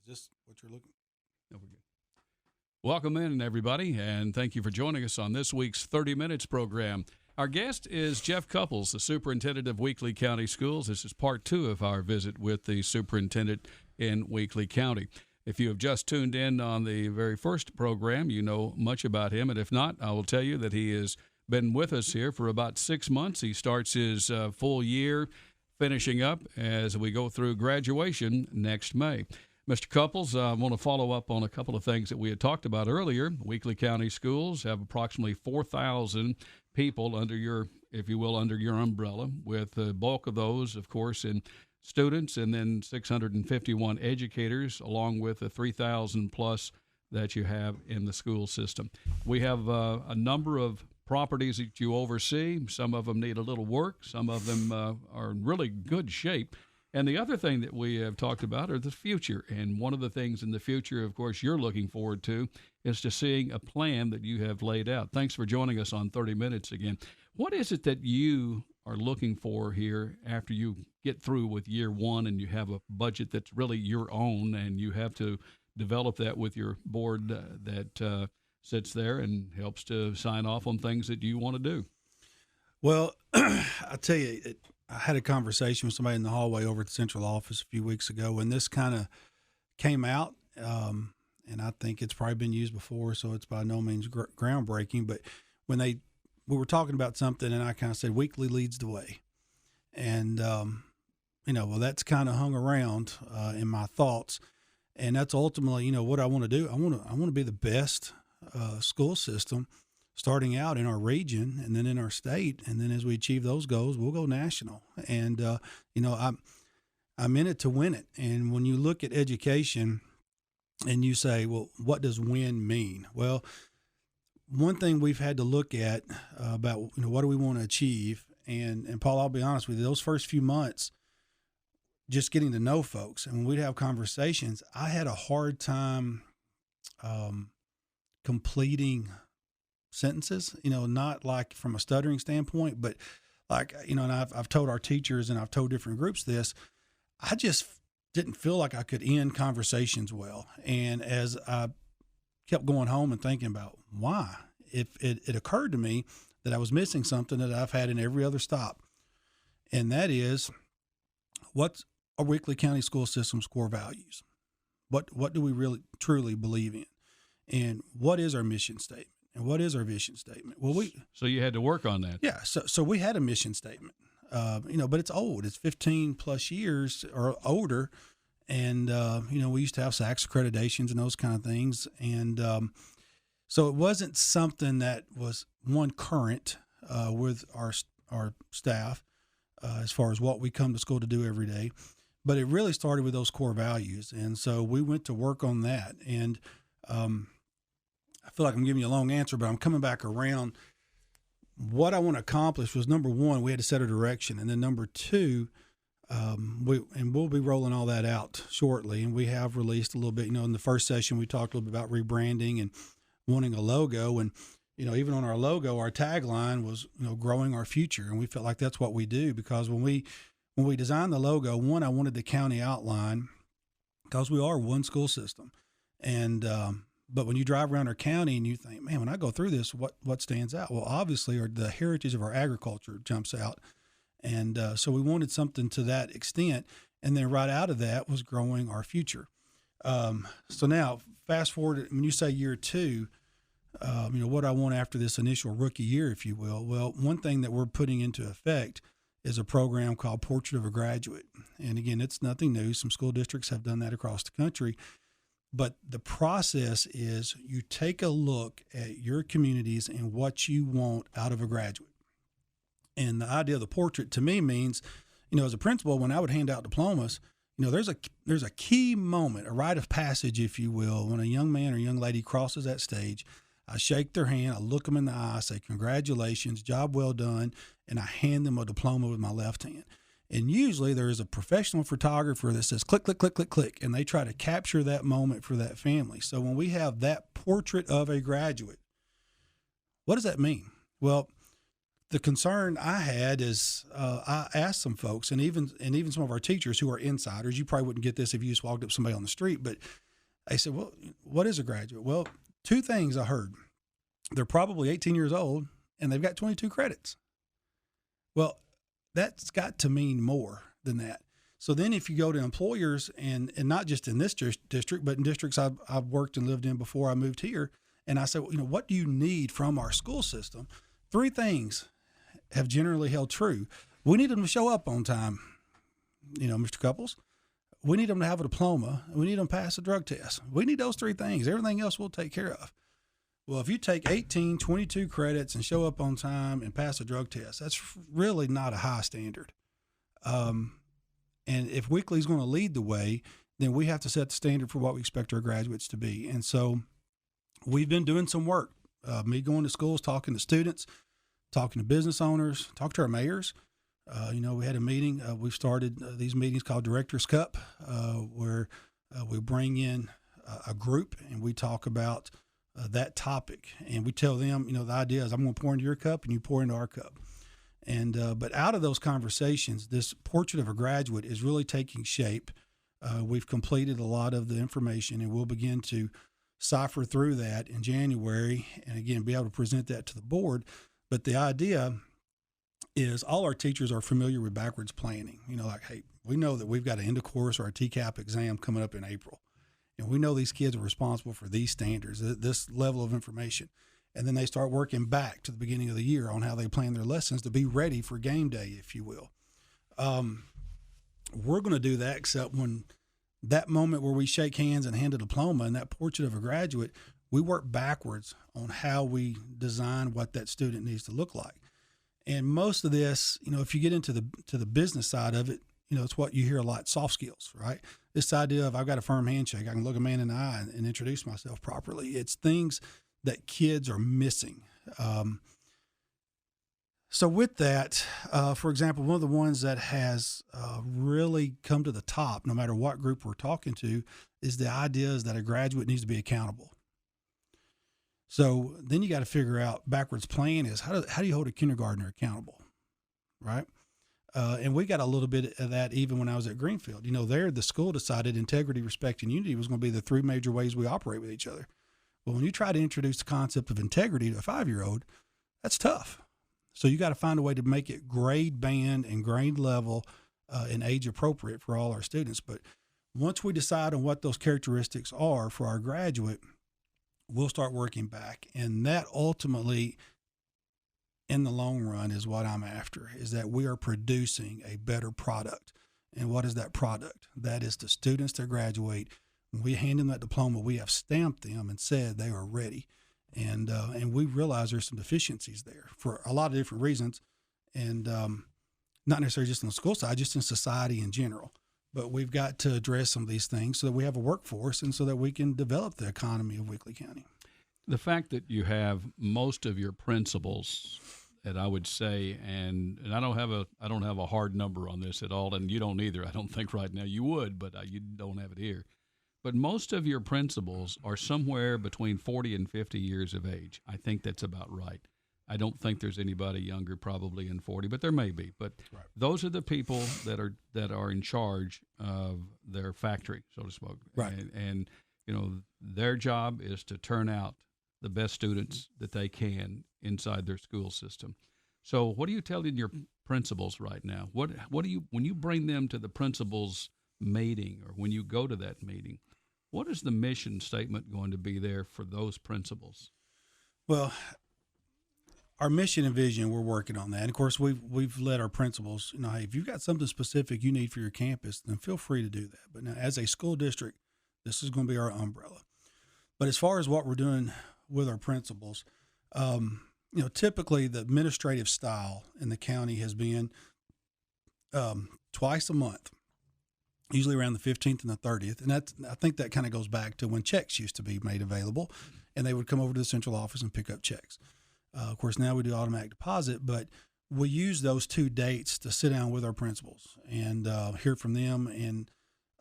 Is this what you're looking? No, we're good. Welcome in, everybody, and thank you for joining us on this week's 30 Minutes program. Our guest is Jeff Cupples, the superintendent of Weakley County Schools. This is part 2 of our visit with the superintendent in Weakley County. If you have just tuned in on the very first program, you know much about him, and if not, I will tell you that he has been with us here for about 6 months. He starts his full year finishing up as we go through graduation next May. Mr. Cupples, I want to follow up on a couple of things that we had talked about earlier. Weakley County Schools have approximately 4,000 people under your, if you will, under your umbrella, with the bulk of those, of course, in students, and then 651 educators, along with the 3,000 plus that you have in the school system. We have a number of properties that you oversee. Some of them need a little work. Some of them are in really good shape. And the other thing that we have talked about are the future. And one of the things in the future, of course, you're looking forward to is to seeing a plan that you have laid out. Thanks for joining us on 30 Minutes again. What is it that you are looking for here after you get through with year one and you have a budget that's really your own and you have to develop that with your board that sits there and helps to sign off on things that you want to do? Well, I tell you, I had a conversation with somebody in the hallway over at the central office a few weeks ago, and this kind of came out, and I think it's probably been used before, so it's by no means groundbreaking. But when we were talking about something, and I kind of said, "Weakley leads the way," and well, that's kind of hung around in my thoughts, and that's ultimately, what I want to do. I want to be the best school system starting out in our region and then in our state. And then as we achieve those goals, we'll go national. And, I'm in it to win it. And when you look at education and you say, well, what does win mean? Well, one thing we've had to look at about, what do we want to achieve? And Paul, I'll be honest with you, those first few months, just getting to know folks. And when we'd have conversations, I had a hard time completing sentences, not like from a stuttering standpoint, but like, and I've told our teachers and I've told different groups this, I just didn't feel like I could end conversations well. And as I kept going home and thinking about why, it occurred to me that I was missing something that I've had in every other stop. And that is, what's our Weakley County school system's core values? What do we really truly believe in? And what is our mission statement? And what is our vision statement? Well, so you had to work on that. Yeah. So we had a mission statement, but it's old. It's 15 plus years or older. And, we used to have SACS accreditations and those kind of things. And so it wasn't something that was current with our staff as far as what we come to school to do every day. But it really started with those core values. And so we went to work on that. And I feel like I'm giving you a long answer, but I'm coming back around. What I want to accomplish was, number one, we had to set a direction. And then number two, we'll be rolling all that out shortly. And we have released a little bit, in the first session, we talked a little bit about rebranding and wanting a logo. And, even on our logo, our tagline was, growing our future. And we felt like that's what we do, because when we designed the logo, one, I wanted the county outline because we are one school system. And, but when you drive around our county and you think, man, when I go through this, what stands out? Well, obviously, the heritage of our agriculture jumps out. And so we wanted something to that extent. And then right out of that was growing our future. So now, fast forward, when you say year two, what I want after this initial rookie year, if you will. Well, one thing that we're putting into effect is a program called Portrait of a Graduate. And again, it's nothing new. Some school districts have done that across the country. But the process is you take a look at your communities and what you want out of a graduate. And the idea of the portrait to me means, as a principal, when I would hand out diplomas, there's a key moment, a rite of passage, if you will, when a young man or young lady crosses that stage. I shake their hand, I look them in the eye, I say, congratulations, job well done, and I hand them a diploma with my left hand. And usually there is a professional photographer that says, click, click, click, click, click, and they try to capture that moment for that family. So when we have that portrait of a graduate, what does that mean? Well, the concern I had is I asked some folks, and even some of our teachers who are insiders. You probably wouldn't get this if you just walked up to somebody on the street, but I said, "Well, what is a graduate?" Well, two things I heard: they're probably 18 years old and they've got 22 credits. Well, that's got to mean more than that. So then if you go to employers, and not just in this district, but in districts I've worked and lived in before I moved here, and I said, well, what do you need from our school system? Three things have generally held true. We need them to show up on time, Mr. Cupples. We need them to have a diploma. We need them to pass a drug test. We need those three things. Everything else we'll take care of. Well, if you take 18, 22 credits and show up on time and pass a drug test, that's really not a high standard. And if Weakley's going to lead the way, then we have to set the standard for what we expect our graduates to be. And so we've been doing some work, me going to schools, talking to students, talking to business owners, talking to our mayors. We had a meeting. We've started these meetings called Director's Cup, where we bring in a group and we talk about that topic. And we tell them, the idea is I'm going to pour into your cup and you pour into our cup. And but out of those conversations, this portrait of a graduate is really taking shape. We've completed a lot of the information, and we'll begin to cipher through that in January and, again, be able to present that to the board. But the idea is all our teachers are familiar with backwards planning. Hey, we know that we've got an end of course or a TCAP exam coming up in April. And we know these kids are responsible for these standards, this level of information. And then they start working back to the beginning of the year on how they plan their lessons to be ready for game day, if you will. We're going to do that, except when that moment where we shake hands and hand a diploma and that portrait of a graduate, we work backwards on how we design what that student needs to look like. And most of this, if you get into the business side of it, it's what you hear a lot, soft skills, right? This idea of I've got a firm handshake, I can look a man in the eye and introduce myself properly. It's things that kids are missing. So with that, for example, one of the ones that has really come to the top, no matter what group we're talking to, is the idea is that a graduate needs to be accountable. So then you got to figure out backwards plan is how do you hold a kindergartner accountable, right? And we got a little bit of that even when I was at Greenfield. There the school decided integrity, respect, and unity was going to be the three major ways we operate with each other. Well, when you try to introduce the concept of integrity to a 5-year-old, that's tough. So you got to find a way to make it grade band and grade level and age appropriate for all our students. But once we decide on what those characteristics are for our graduate, we'll start working back. And that ultimately, in the long run, is what I'm after, is that we are producing a better product. And what is that product? That is the students that graduate. When we hand them that diploma, we have stamped them and said they are ready. And we realize there's some deficiencies there for a lot of different reasons, and not necessarily just on the school side, just in society in general. But we've got to address some of these things so that we have a workforce and so that we can develop the economy of Weakley County. The fact that you have most of your principals, that I would say, and I don't have a hard number on this at all, and you don't either. I don't think right now you would, but you don't have it here. But most of your principals are somewhere between 40 and 50 years of age. I think that's about right. I don't think there's anybody younger probably in 40, but there may be. But right. Those are the people that are in charge of their factory, so to speak. Right. And their job is to turn out the best students that they can inside their school system. So what are you telling your principals right now? What do you, when you bring them to the principals meeting or when you go to that meeting, what is the mission statement going to be there for those principals? Well, our mission and vision, we're working on that. And of course, we've let our principals, hey, if you've got something specific you need for your campus, then feel free to do that. But now, as a school district, this is going to be our umbrella. But as far as what we're doing with our principals, typically the administrative style in the county has been twice a month, usually around the 15th and the 30th. And I think that kind of goes back to when checks used to be made available, and they would come over to the central office and pick up checks. Of course, now we do automatic deposit, but we use those two dates to sit down with our principals and hear from them. And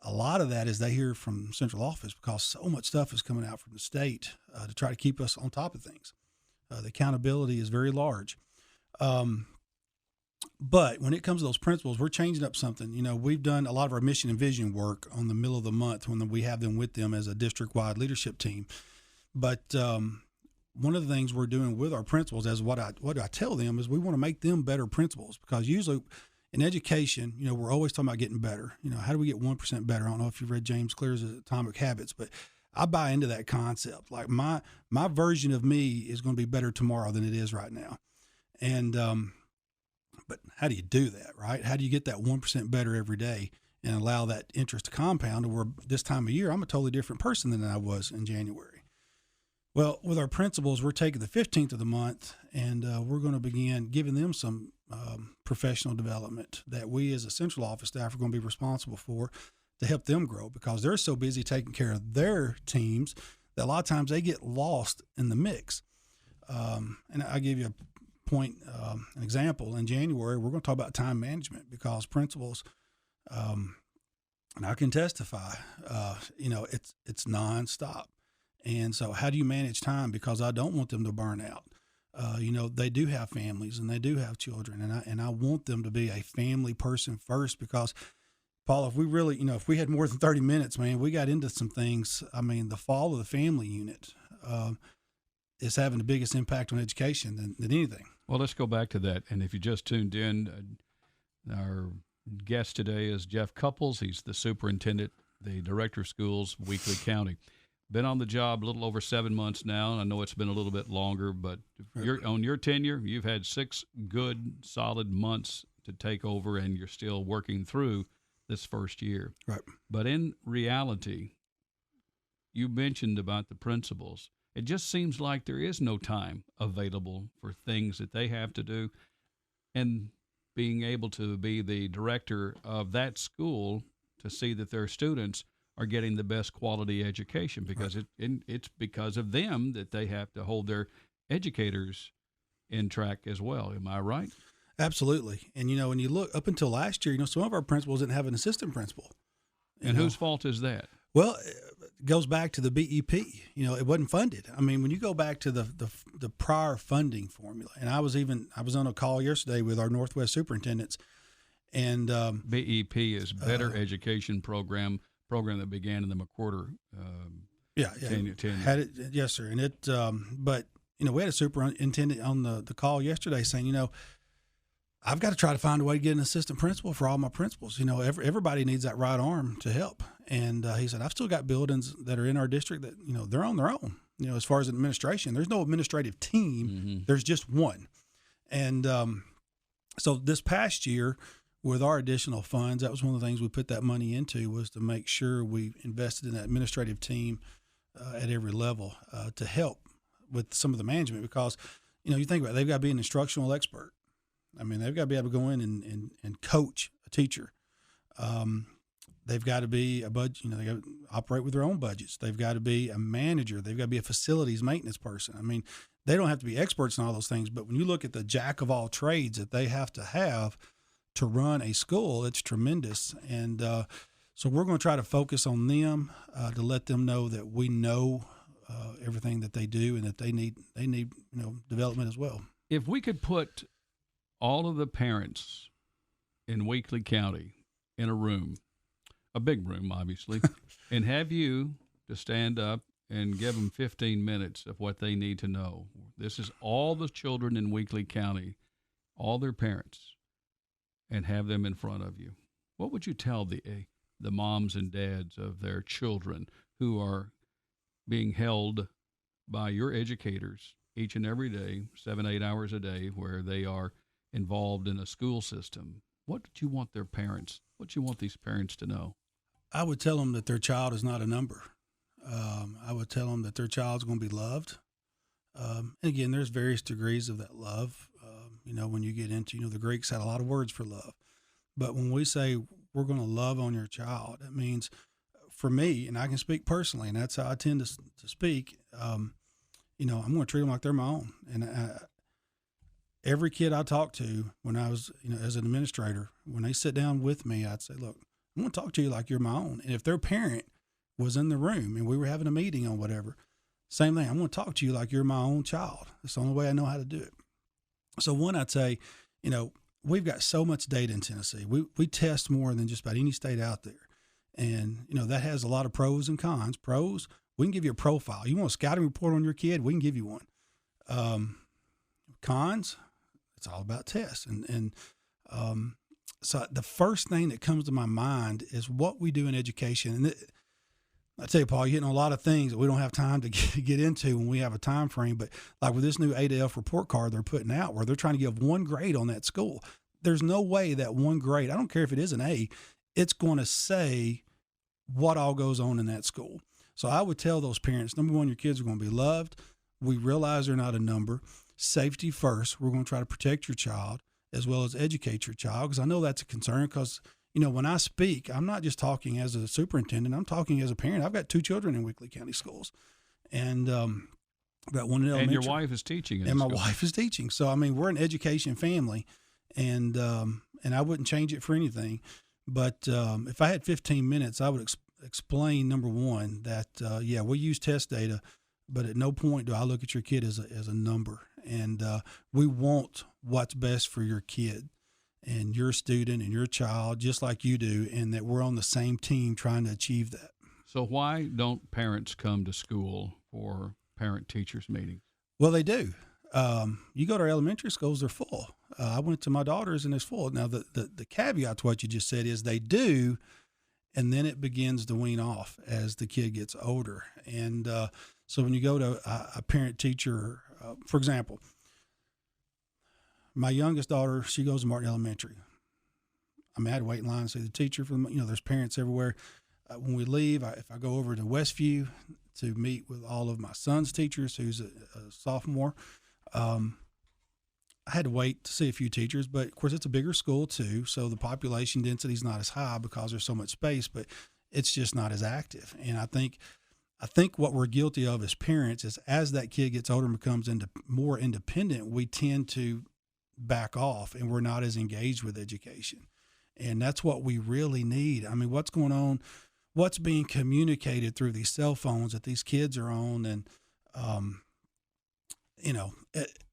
a lot of that is they hear from central office because so much stuff is coming out from the state to try to keep us on top of things. The accountability is very large. But when it comes to those principals, we're changing up something. We've done a lot of our mission and vision work on the middle of the month when we have them with them as a district-wide leadership team. But one of the things we're doing with our principals, as what I tell them, is we want to make them better principals, because usually in education, we're always talking about getting better. How do we get 1% better? I don't know if you've read James Clear's Atomic Habits, but I buy into that concept. Like my version of me is going to be better tomorrow than it is right now. And but how do you do that, right? How do you get that 1% better every day and allow that interest to compound? Where this time of year, I'm a totally different person than I was in January. Well, with our principals, we're taking the 15th of the month, and we're going to begin giving them some professional development that we as a central office staff are going to be responsible for to help them grow, because they're so busy taking care of their teams that a lot of times they get lost in the mix. And I'll give you an example. In January, we're going to talk about time management, because principals, and I can testify, it's nonstop. And so how do you manage time? Because I don't want them to burn out. They do have families and they do have children, and I want them to be a family person first, because Paul, if we really, if we had more than 30 minutes, man, we got into some things. I mean, the fall of the family unit is having the biggest impact on education than anything. Well, let's go back to that. And if you just tuned in, our guest today is Jeff Cupples. He's the superintendent, the director of schools, Weakley County. Been on the job a little over 7 months now. I know it's been a little bit longer, but on your tenure, you've had 6 good, solid months to take over, and you're still working through this first year. Right. But in reality, you mentioned about the principals. It just seems like there is no time available for things that they have to do. And being able to be the director of that school to see that their students are getting the best quality education, because it's because of them that they have to hold their educators in track as well. Am I right? Absolutely. And, when you look up until last year, some of our principals didn't have an assistant principal. And whose fault is that? Well, it goes back to the BEP. It wasn't funded. I mean, when you go back to the prior funding formula, and I was on a call yesterday with our Northwest superintendents, and BEP is Better Education Program that began in the McWhorter tenure. Had it, yes, sir. And it, but we had a superintendent on the call yesterday saying, I've got to try to find a way to get an assistant principal for all my principals. Everybody needs that right arm to help. And he said, I've still got buildings that are in our district that, they're on their own. As far as administration, there's no administrative team. Mm-hmm. There's just one. And so this past year, with our additional funds, that was one of the things we put that money into, was to make sure we invested in that administrative team at every level to help with some of the management, because, you think about it, they've got to be an instructional expert. I mean, they've got to be able to go in and coach a teacher. They've got to be a budget, they got to operate with their own budgets. They've got to be a manager. They've got to be a facilities maintenance person. I mean, they don't have to be experts in all those things, but when you look at the jack of all trades that they have to run a school, it's tremendous. And so we're going to try to focus on them to let them know that we know everything that they do, and that they need development as well. If we could put all of the parents in Weakley County in a room, a big room, obviously, and have you to stand up and give them 15 minutes of what they need to know. This is all the children in Weakley County, all their parents, and have them in front of you. What would you tell the moms and dads of their children who are being held by your educators each and every day, 7-8 hours a day, where they are involved in a school system? What do you want their parents, what do you want these parents to know? I would tell them that their child is not a number. I would tell them that their child's going to be loved. And again, there's various degrees of that love. When you get into, the Greeks had a lot of words for love. But when we say we're going to love on your child, it means, for me, and I can speak personally, and that's how I tend to speak, I'm going to treat them like they're my own. And every kid I talk to when I was, as an administrator, when they sit down with me, I'd say, look, I'm going to talk to you like you're my own. And if their parent was in the room and we were having a meeting on whatever, same thing. I'm going to talk to you like you're my own child. It's the only way I know how to do it. So one, I'd say, we've got so much data in Tennessee. We test more than just about any state out there. And, that has a lot of pros and cons. Pros, we can give you a profile. You want a scouting report on your kid, we can give you one. Cons, it's all about tests. So the first thing that comes to my mind is what we do in education. And I tell you, Paul, you're hitting on a lot of things that we don't have time to get into when we have a time frame. But like with this new A to F report card they're putting out, where they're trying to give one grade on that school, there's no way that one grade, I don't care if it is an A, it's going to say what all goes on in that school. So I would tell those parents, number one, your kids are going to be loved. We realize they're not a number. Safety first. We're going to try to protect your child as well as educate your child, because I know that's a concern. Because, when I speak, I'm not just talking as a superintendent. I'm talking as a parent. I've got 2 children in Weakley County Schools. And got one in elementary. And your wife is teaching in And my school. wife is teaching. So, we're an education family. And I wouldn't change it for anything. But if I had 15 minutes, I would explain, number one, that, we use test data, but at no point do I look at your kid as a number. And we want what's best for your kid and your student and your child, just like you do, and that we're on the same team trying to achieve that. So why don't parents come to school for parent-teachers meetings? Well, they do. You go to our elementary schools, they're full. I went to my daughter's and it's full. Now, the caveat to what you just said is they do, and then it begins to wean off as the kid gets older. And so when you go to a parent-teacher, for example, my youngest daughter, she goes to Martin Elementary. I had to wait in line to see the teacher. There's parents everywhere. When we leave, if I go over to Westview to meet with all of my son's teachers, who's a sophomore, I had to wait to see a few teachers, but of course it's a bigger school too, so the population density is not as high because there's so much space, but it's just not as active. And I think what we're guilty of as parents is, as that kid gets older and becomes more independent, we tend to back off and we're not as engaged with education. And that's what we really need. What's going on, what's being communicated through these cell phones that these kids are on, and,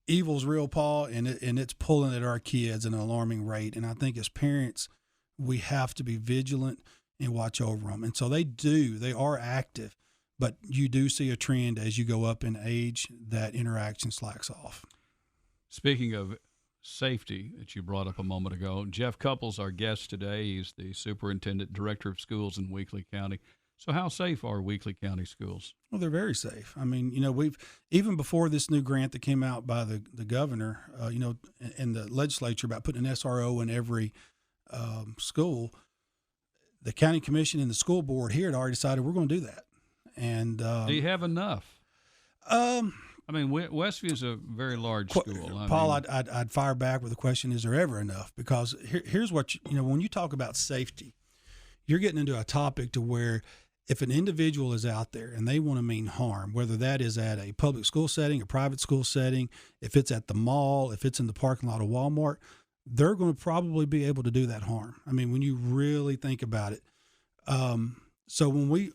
evil's real, Paul, and it's pulling at our kids at an alarming rate. And I think as parents, we have to be vigilant and watch over them. And so they are active, but you do see a trend as you go up in age that interaction slacks off. Speaking of safety that you brought up a moment ago, Jeff Cupples, our guest today. He's the superintendent, director of schools in Weakley County. So how safe are Weakley County schools? Well, they're very safe. We've, even before this new grant that came out by the governor, and the legislature about putting an SRO in every school, the county commission and the school board here had already decided we're going to do that. And do you have enough? Westview is a very large school. Paul, I'd fire back with the question, is there ever enough? Because here's what, when you talk about safety, you're getting into a topic to where if an individual is out there and they want to mean harm, whether that is at a public school setting, a private school setting, if it's at the mall, if it's in the parking lot of Walmart, they're going to probably be able to do that harm. When you really think about it. So when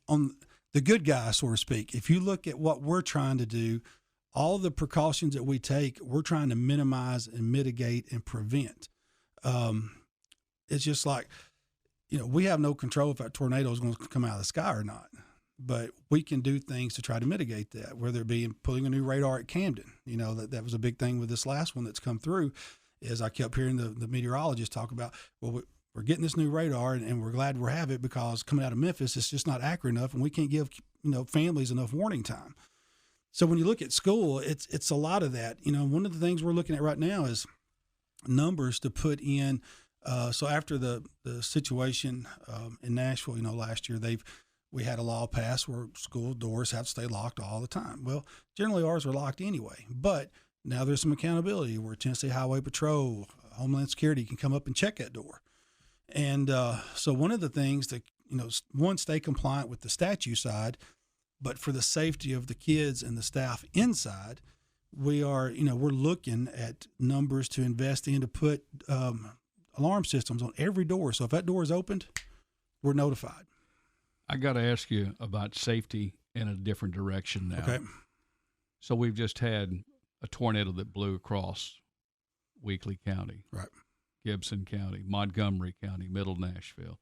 on the good guy, so to speak, if you look at what we're trying to do, all the precautions that we take, we're trying to minimize and mitigate and prevent. It's just like, we have no control if that tornado is going to come out of the sky or not, but we can do things to try to mitigate that, whether it be in putting a new radar at Camden. That was a big thing with this last one that's come through, is I kept hearing the meteorologists talk about, well, we're getting this new radar and we're glad we have it, because coming out of Memphis, it's just not accurate enough and we can't give, families enough warning time. So when you look at school, it's a lot of that. One of the things we're looking at right now is numbers to put in. So after the situation in Nashville, last year, we had a law passed where school doors have to stay locked all the time. Well, generally ours are locked anyway, but now there's some accountability where Tennessee Highway Patrol, Homeland Security can come up and check that door. And so one of the things that, one, stay compliant with the statute side, but for the safety of the kids and the staff inside, we are, we're looking at numbers to invest in to put alarm systems on every door. So if that door is opened, we're notified. I got to ask you about safety in a different direction now. Okay. So we've just had a tornado that blew across Weakley County, Right. Gibson County, Montgomery County, Middle Nashville.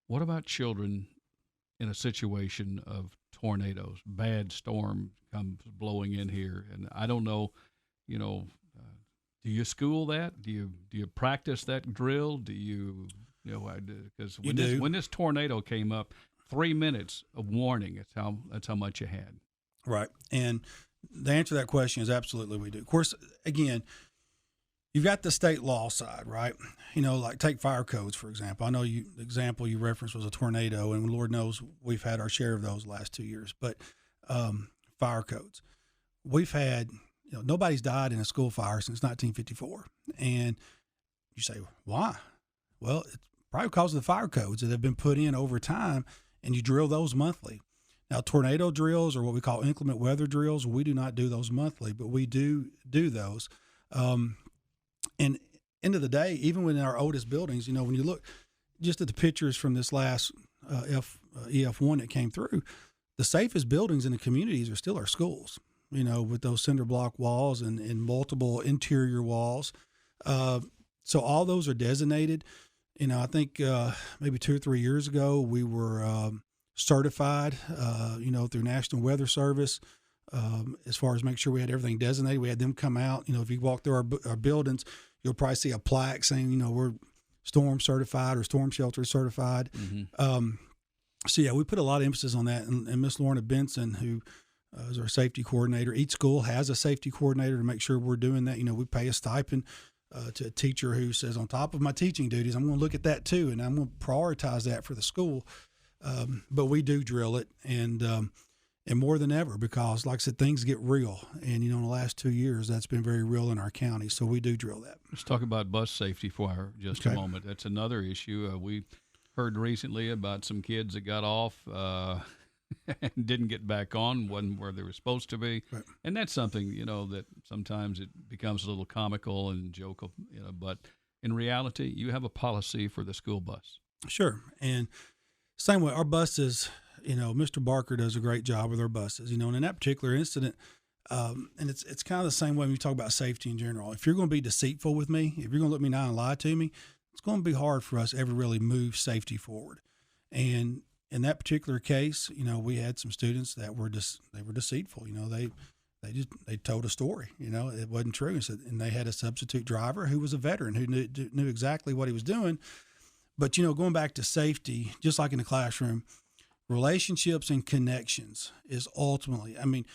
What about children in a situation of tornadoes? Bad storm comes blowing in here, and I don't know, do you school that? Do you practice that drill? Do you, because when this tornado came up, 3 minutes of warning. That's how much you had. Right. And the answer to that question is absolutely we do. Of course, again, you've got the state law side, right? Like take fire codes, for example. I know the example you referenced was a tornado, and Lord knows we've had our share of those the last 2 years. But fire codes, we've had, nobody's died in a school fire since 1954. And you say, why? Well, it's probably because of the fire codes that have been put in over time, and you drill those monthly. Now, tornado drills or what we call inclement weather drills, we do not do those monthly, but we do those. And end of the day, even within our oldest buildings, when you look just at the pictures from this last EF1 that came through, the safest buildings in the communities are still our schools, with those cinder block walls and multiple interior walls. So all those are designated. I think maybe 2 or 3 years ago, we were certified, through National Weather Service, as far as make sure we had everything designated. We had them come out. If you walk through our buildings, you'll probably see a plaque saying, we're storm certified or storm shelter certified. Mm-hmm. So, yeah, we put a lot of emphasis on that. And Miss Lorna Benson, who is our safety coordinator, each school has a safety coordinator to make sure we're doing that. We pay a stipend to a teacher who says, on top of my teaching duties, I'm going to look at that too, and I'm going to prioritize that for the school. But we do drill it, and more than ever, because, like I said, things get real. And, in the last 2 years, that's been very real in our county. So we do drill that. Let's talk about bus safety for just a moment. That's another issue. We heard recently about some kids that got off and didn't get back on, wasn't where they were supposed to be. Right. And that's something, that sometimes it becomes a little comical and joke, but in reality, you have a policy for the school bus. Sure. And same way, our buses, Mr. Barker does a great job with our buses, and in that particular incident, and it's kind of the same way when you talk about safety in general. If you're going to be deceitful with me, if you're going to look me down and lie to me, it's going to be hard for us to ever really move safety forward. And in that particular case, we had some students that were they were deceitful. They told a story. It wasn't true. And they had a substitute driver who was a veteran who knew exactly what he was doing. But going back to safety, just like in the classroom, relationships and connections is ultimately. I mean,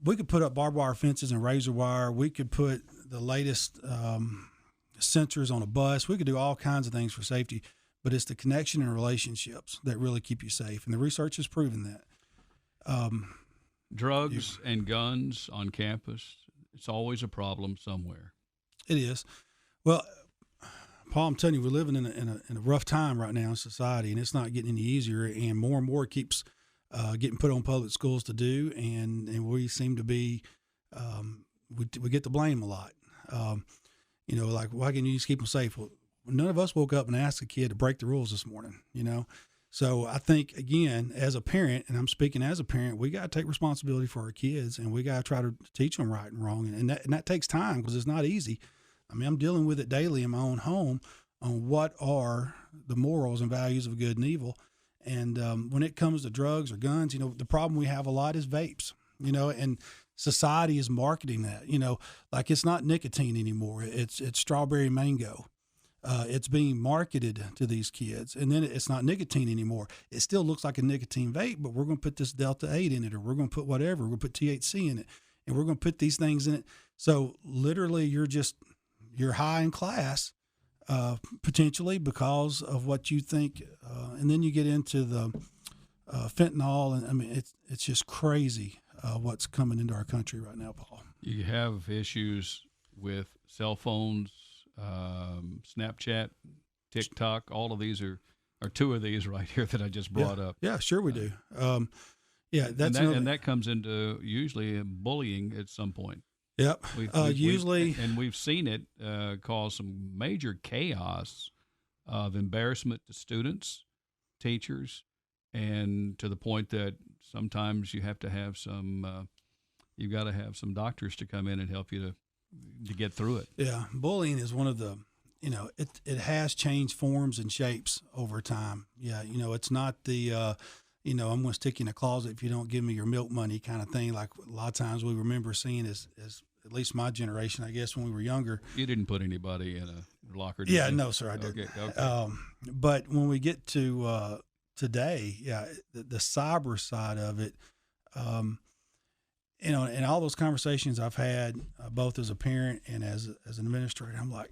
we could put up barbed wire fences and razor wire. We could put the latest sensors on a bus. We could do all kinds of things for safety. But it's the connection and relationships that really keep you safe. And the research has proven that. Drugs and guns on campus, it's always a problem somewhere. It is. Well, Paul, I'm telling you, we're living in a rough time right now in society, and it's not getting any easier. And more keeps getting put on public schools to do. And we seem to be, we get the blame a lot. Like, why can't you just keep them safe? Well, none of us woke up and asked a kid to break the rules this morning, So I think, again, as a parent, and I'm speaking as a parent, we got to take responsibility for our kids, and we got to try to teach them right and wrong. And that takes time because it's not easy. I mean, I'm dealing with it daily in my own home on what are the morals and values of good and evil. And when it comes to drugs or guns, the problem we have a lot is vapes, and society is marketing that, like it's not nicotine anymore. It's strawberry mango. It's being marketed to these kids, and then it's not nicotine anymore. It still looks like a nicotine vape, but we're going to put this Delta 8 in it, or we're going to put whatever. We're going to put THC in it, and we're going to put these things in it. So literally you're high in class, potentially because of what you think. And then you get into the fentanyl, and I mean, it's just crazy what's coming into our country right now, Paul. You have issues with cell phones, Snapchat, TikTok. All of these are two of these right here that I just brought up. Yeah, sure we do. And that comes into usually bullying at some point. Yep. We've seen it cause some major chaos of embarrassment to students, teachers, and to the point that sometimes you have to have some you've got to have some doctors to come in and help you to get through it. Yeah, bullying is one of the, it has changed forms and shapes over time. Yeah, it's not the, I'm going to stick you in a closet if you don't give me your milk money kind of thing. Like a lot of times we remember seeing as at least my generation, I guess, when we were younger. You didn't put anybody in a locker, did Yeah, you? no, sir, I didn't. Okay. But when we get to today, the cyber side of it, and all those conversations I've had, both as a parent and as an administrator, I'm like,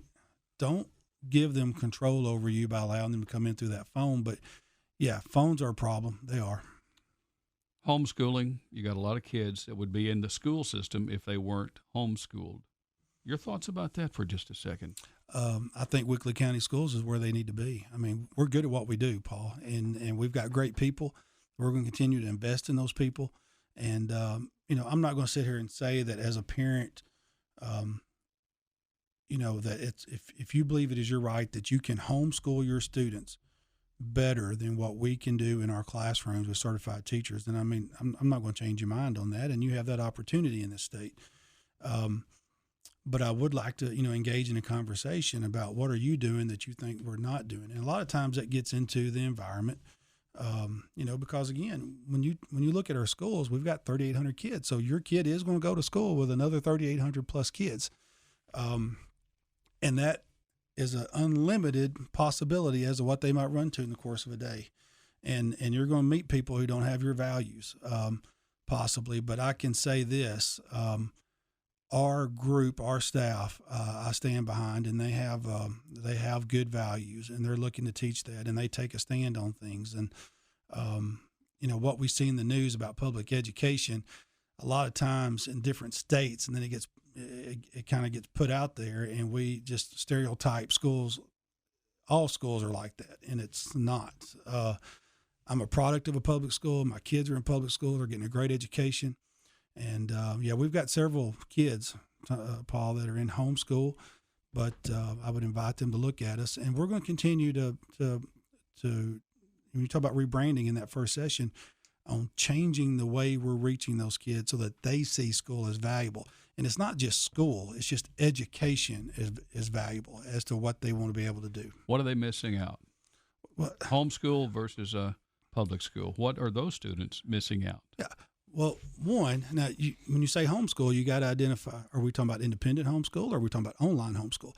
don't give them control over you by allowing them to come in through that phone. But yeah, phones are a problem. They are. Homeschooling, you got a lot of kids that would be in the school system if they weren't homeschooled. Your thoughts about that for just a second? I think Weakley County Schools is where they need to be. I mean, we're good at what we do, Paul, and we've got great people. We're going to continue to invest in those people. And, I'm not going to sit here and say that as a parent, that it's, if you believe it is your right that you can homeschool your students better than what we can do in our classrooms with certified teachers, then I'm not going to change your mind on that. And you have that opportunity in this state. But I would like to, engage in a conversation about what are you doing that you think we're not doing. And a lot of times that gets into the environment, because again, when you look at our schools, we've got 3,800 kids. So your kid is going to go to school with another 3,800 plus kids. And that is an unlimited possibility as to what they might run to in the course of a day. And you're going to meet people who don't have your values, possibly. But I can say this, our group, our staff, I stand behind, and they have good values, and they're looking to teach that, and they take a stand on things. And, what we see in the news about public education, a lot of times in different states, and then it kind of gets put out there, and we just stereotype schools. All schools are like that, and it's not. I'm a product of a public school. My kids are in public school. They're getting a great education. And, we've got several kids, Paul, that are in homeschool, but I would invite them to look at us. And we're going to continue to when you talk about rebranding in that first session, on changing the way we're reaching those kids so that they see school as valuable. And it's not just school, it's just education is valuable as to what they want to be able to do. What are they missing out? Homeschool versus public school. What are those students missing out? Yeah. Well, one, now when you say homeschool, you got to identify, are we talking about independent homeschool or are we talking about online homeschool?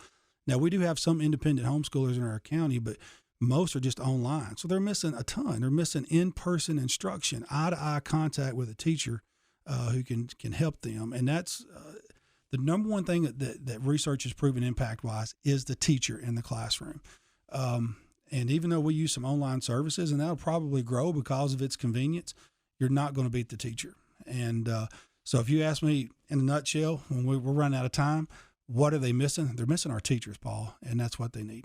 Now, we do have some independent homeschoolers in our county, but most are just online. So they're missing a ton. They're missing in-person instruction, eye-to-eye contact with a teacher who can help them. And that's the number one thing that research has proven impact-wise is the teacher in the classroom. And even though we use some online services, and that'll probably grow because of its convenience, you're not going to beat the teacher. And so if you ask me in a nutshell, when we're running out of time, what are they missing? They're missing our teachers, Paul, and that's what they need.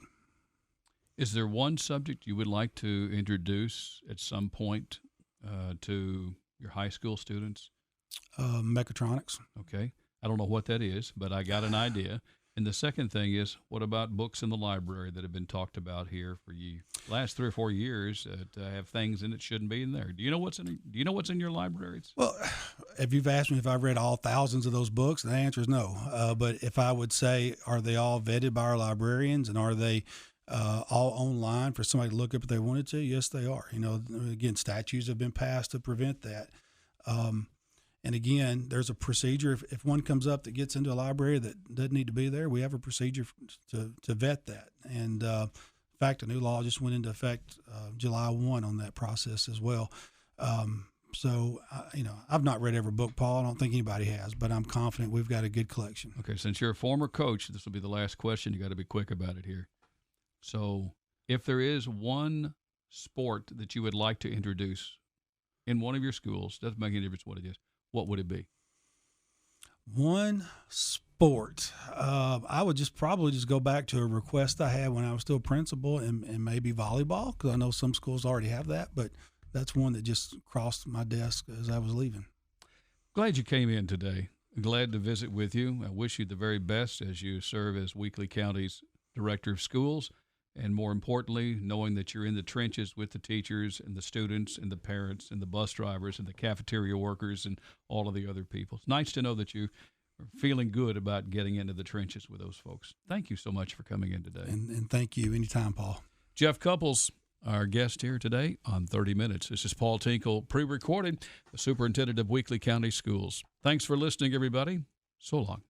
Is there one subject you would like to introduce at some point to your high school students? Mechatronics. Okay. I don't know what that is, but I got an idea. And the second thing is, what about books in the library that have been talked about here for you last 3 or 4 years that have things in it shouldn't be in there? Do you know what's in your libraries? Well, if you've asked me if I've read all thousands of those books, the answer is no. But if I would say, are they all vetted by our librarians, and are they all online for somebody to look up if they wanted to? Yes, they are. Again, statutes have been passed to prevent that. And again, there's a procedure. If one comes up that gets into a library that doesn't need to be there, we have a procedure to vet that. And in fact, a new law just went into effect July 1 on that process as well. So, I've not read every book, Paul. I don't think anybody has, but I'm confident we've got a good collection. Okay, since you're a former coach, this will be the last question. You got to be quick about it here. So, if there is one sport that you would like to introduce in one of your schools, doesn't make any difference what it is, what would it be? One sport. I would probably go back to a request I had when I was still principal, and maybe volleyball, because I know some schools already have that, but that's one that just crossed my desk as I was leaving. Glad you came in today. Glad to visit with you. I wish you the very best as you serve as Weakley County's Director of Schools. and more importantly, knowing that you're in the trenches with the teachers and the students and the parents and the bus drivers and the cafeteria workers and all of the other people. It's nice to know that you are feeling good about getting into the trenches with those folks. Thank you so much for coming in today. And thank you. Anytime, Paul. Jeff Cupples, our guest here today on 30 Minutes. This is Paul Tinkle, pre-recorded, the superintendent of Weakley County Schools. Thanks for listening, everybody. So long.